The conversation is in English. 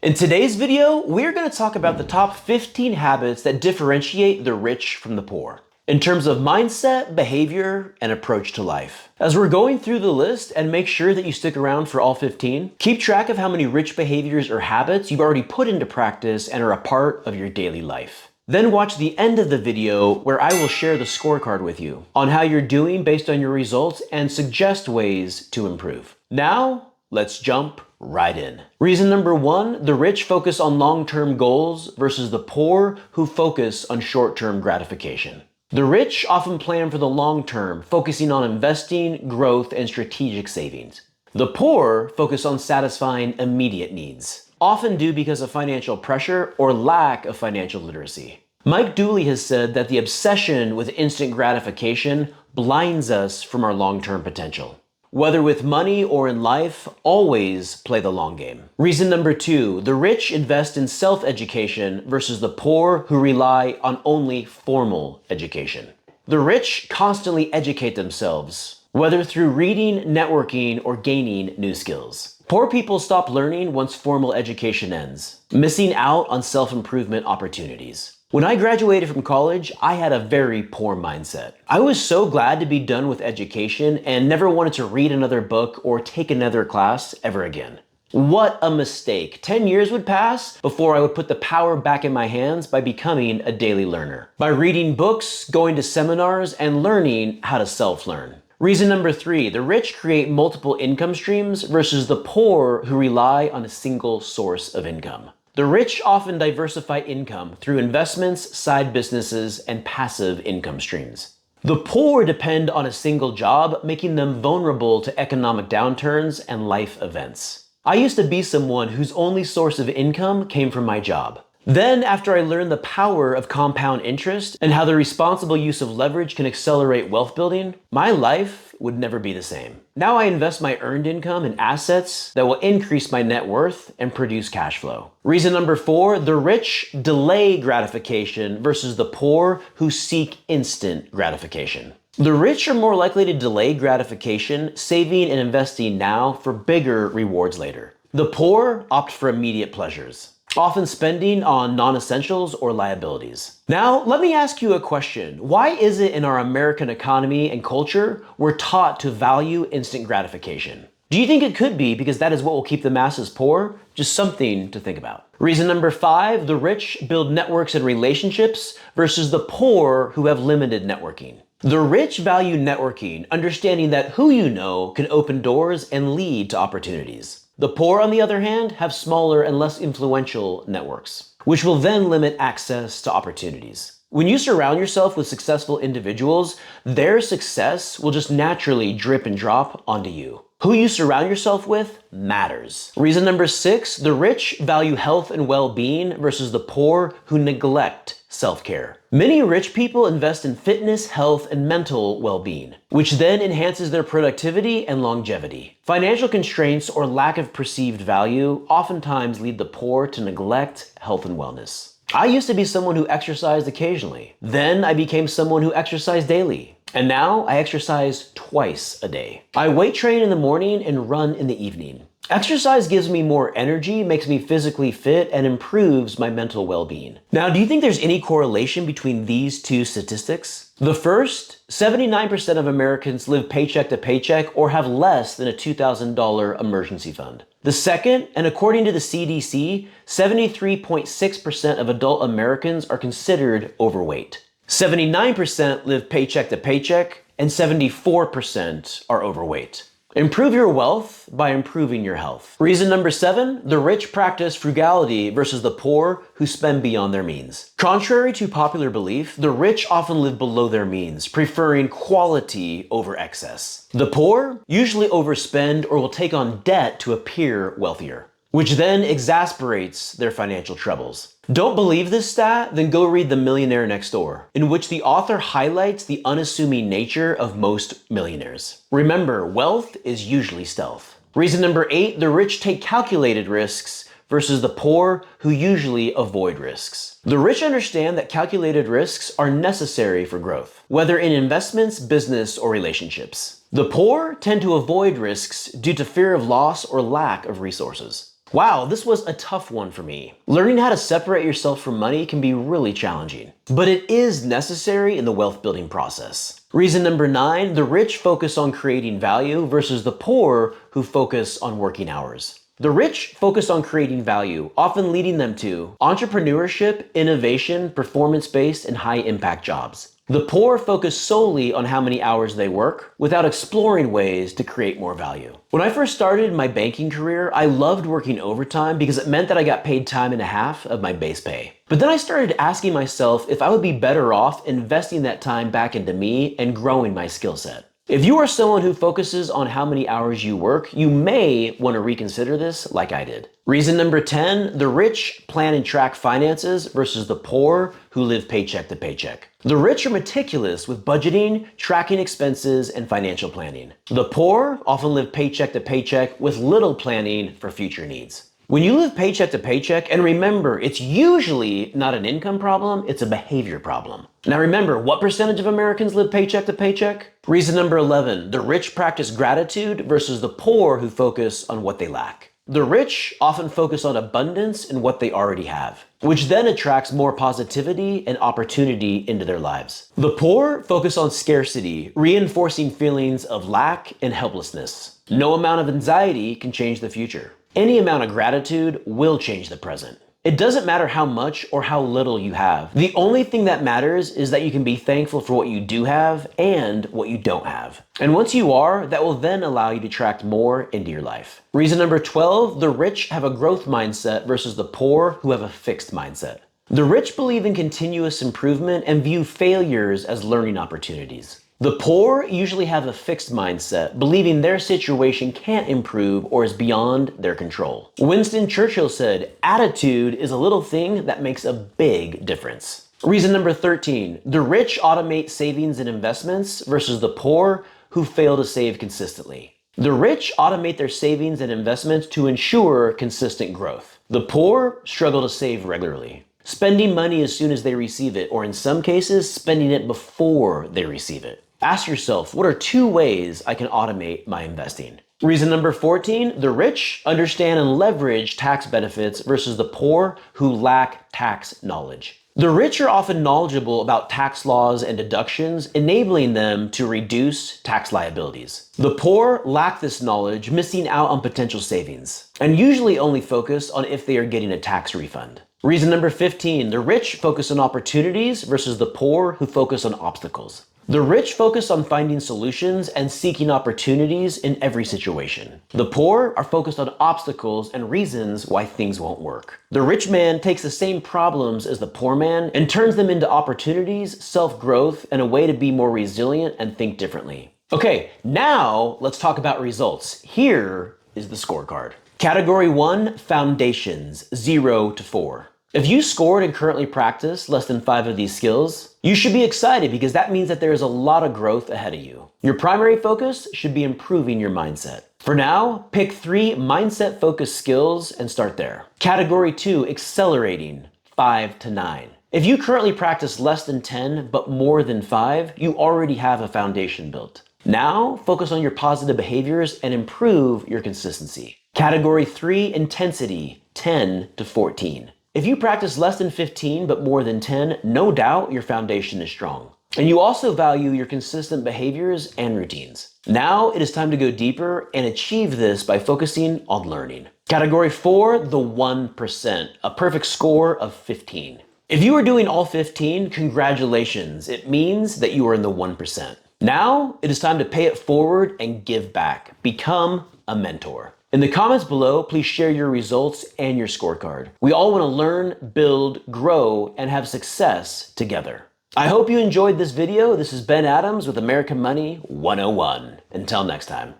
In today's video, we're going to talk about the top 15 habits that differentiate the rich from the poor in terms of mindset, behavior, and approach to life. As we're going through the list, and make sure that you stick around for all 15, keep track of how many rich behaviors or habits you've already put into practice and are a part of your daily life. Then watch the end of the video where I will share the scorecard with you on how you're doing based on your results and suggest ways to improve. Now, let's jump right in. Reason number 1, the rich focus on long-term goals versus the poor who focus on short-term gratification. The rich often plan for the long term, focusing on investing, growth, and strategic savings. The poor focus on satisfying immediate needs, often due because of financial pressure or lack of financial literacy. Mike Dooley has said that the obsession with instant gratification blinds us from our long-term potential. Whether with money or in life, always play the long game. Reason number 2, the rich invest in self-education versus the poor who rely on only formal education. The rich constantly educate themselves, whether through reading, networking, or gaining new skills. Poor people stop learning once formal education ends, missing out on self-improvement opportunities. When I graduated from college, I had a very poor mindset. I was so glad to be done with education and never wanted to read another book or take another class ever again. What a mistake. 10 years would pass before I would put the power back in my hands by becoming a daily learner, by reading books, going to seminars, and learning how to self-learn. Reason number 3, the rich create multiple income streams versus the poor who rely on a single source of income. The rich often diversify income through investments, side businesses, and passive income streams. The poor depend on a single job, making them vulnerable to economic downturns and life events. I used to be someone whose only source of income came from my job. Then, after I learned the power of compound interest and how the responsible use of leverage can accelerate wealth building, my life would never be the same. Now I invest my earned income in assets that will increase my net worth and produce cash flow. Reason number 4, the rich delay gratification versus the poor who seek instant gratification. The rich are more likely to delay gratification, saving and investing now for bigger rewards later. The poor opt for immediate pleasures, often spending on non-essentials or liabilities. Now, let me ask you a question. Why is it in our American economy and culture we're taught to value instant gratification? Do you think it could be because that is what will keep the masses poor? Just something to think about. Reason number 5, the rich build networks and relationships versus the poor who have limited networking. The rich value networking, understanding that who you know can open doors and lead to opportunities. The poor, on the other hand, have smaller and less influential networks, which will then limit access to opportunities. When you surround yourself with successful individuals, their success will just naturally drip and drop onto you. Who you surround yourself with matters. Reason number 6, the rich value health and well-being versus the poor who neglect self-care. Many rich people invest in fitness, health, and mental well-being, which then enhances their productivity and longevity. Financial constraints or lack of perceived value oftentimes lead the poor to neglect health and wellness. I used to be someone who exercised occasionally. Then I became someone who exercised daily. And now I exercise twice a day. I weight train in the morning and run in the evening. Exercise gives me more energy, makes me physically fit, and improves my mental well-being. Now, do you think there's any correlation between these two statistics? The first, 79% of Americans live paycheck to paycheck or have less than a $2,000 emergency fund. The second, and according to the CDC, 73.6% of adult Americans are considered overweight. 79% live paycheck to paycheck, and 74% are overweight. Improve your wealth by improving your health. Reason number 7, the rich practice frugality versus the poor who spend beyond their means. Contrary to popular belief, the rich often live below their means, preferring quality over excess. The poor usually overspend or will take on debt to appear wealthier, which then exasperates their financial troubles. Don't believe this stat? Then go read The Millionaire Next Door, in which the author highlights the unassuming nature of most millionaires. Remember, wealth is usually stealth. Reason number 8, the rich take calculated risks versus the poor who usually avoid risks. The rich understand that calculated risks are necessary for growth, whether in investments, business, or relationships. The poor tend to avoid risks due to fear of loss or lack of resources. Wow, this was a tough one for me. Learning how to separate yourself from money can be really challenging, but it is necessary in the wealth building process. Reason number 9, the rich focus on creating value versus the poor who focus on working hours. The rich focus on creating value, often leading them to entrepreneurship, innovation, performance-based, and high-impact jobs. The poor focus solely on how many hours they work without exploring ways to create more value. When I first started my banking career, I loved working overtime because it meant that I got paid time and a half of my base pay. But then I started asking myself if I would be better off investing that time back into me and growing my skill set. If you are someone who focuses on how many hours you work, you may want to reconsider this like I did. Reason number 10, the rich plan and track finances versus the poor who live paycheck to paycheck. The rich are meticulous with budgeting, tracking expenses, and financial planning. The poor often live paycheck to paycheck with little planning for future needs. When you live paycheck to paycheck, and remember, it's usually not an income problem, it's a behavior problem. Now remember, what percentage of Americans live paycheck to paycheck? Reason number 11, the rich practice gratitude versus the poor who focus on what they lack. The rich often focus on abundance in what they already have, which then attracts more positivity and opportunity into their lives. The poor focus on scarcity, reinforcing feelings of lack and helplessness. No amount of anxiety can change the future. Any amount of gratitude will change the present. It doesn't matter how much or how little you have. The only thing that matters is that you can be thankful for what you do have and what you don't have. And once you are, that will then allow you to attract more into your life. Reason number 12, the rich have a growth mindset versus the poor who have a fixed mindset. The rich believe in continuous improvement and view failures as learning opportunities. The poor usually have a fixed mindset, believing their situation can't improve or is beyond their control. Winston Churchill said, "Attitude is a little thing that makes a big difference." Reason number 13, the rich automate savings and investments versus the poor who fail to save consistently. The rich automate their savings and investments to ensure consistent growth. The poor struggle to save regularly, spending money as soon as they receive it, or in some cases, spending it before they receive it. Ask yourself, what are 2 ways I can automate my investing? Reason number 14, the rich understand and leverage tax benefits versus the poor who lack tax knowledge. The rich are often knowledgeable about tax laws and deductions, enabling them to reduce tax liabilities. The poor lack this knowledge, missing out on potential savings, and usually only focus on if they are getting a tax refund. Reason number 15, the rich focus on opportunities versus the poor who focus on obstacles. The rich focus on finding solutions and seeking opportunities in every situation. The poor are focused on obstacles and reasons why things won't work. The rich man takes the same problems as the poor man and turns them into opportunities, self-growth, and a way to be more resilient and think differently. Okay, now let's talk about results. Here is the scorecard. Category 1, foundations, 0 to 4. If you scored and currently practice less than 5 of these skills, you should be excited because that means that there is a lot of growth ahead of you. Your primary focus should be improving your mindset. For now, pick 3 mindset-focused skills and start there. Category 2, accelerating, 5 to 9. If you currently practice less than 10 but more than 5, you already have a foundation built. Now, focus on your positive behaviors and improve your consistency. Category 3, intensity, 10 to 14. If you practice less than 15 but more than 10, no doubt your foundation is strong. And you also value your consistent behaviors and routines. Now it is time to go deeper and achieve this by focusing on learning. Category 4, the 1%, a perfect score of 15. If you are doing all 15, congratulations. It means that you are in the 1%. Now it is time to pay it forward and give back. Become a mentor. In the comments below, please share your results and your scorecard. We all want to learn, build, grow, and have success together. I hope you enjoyed this video. This is Ben Adams with American Money 101. Until next time.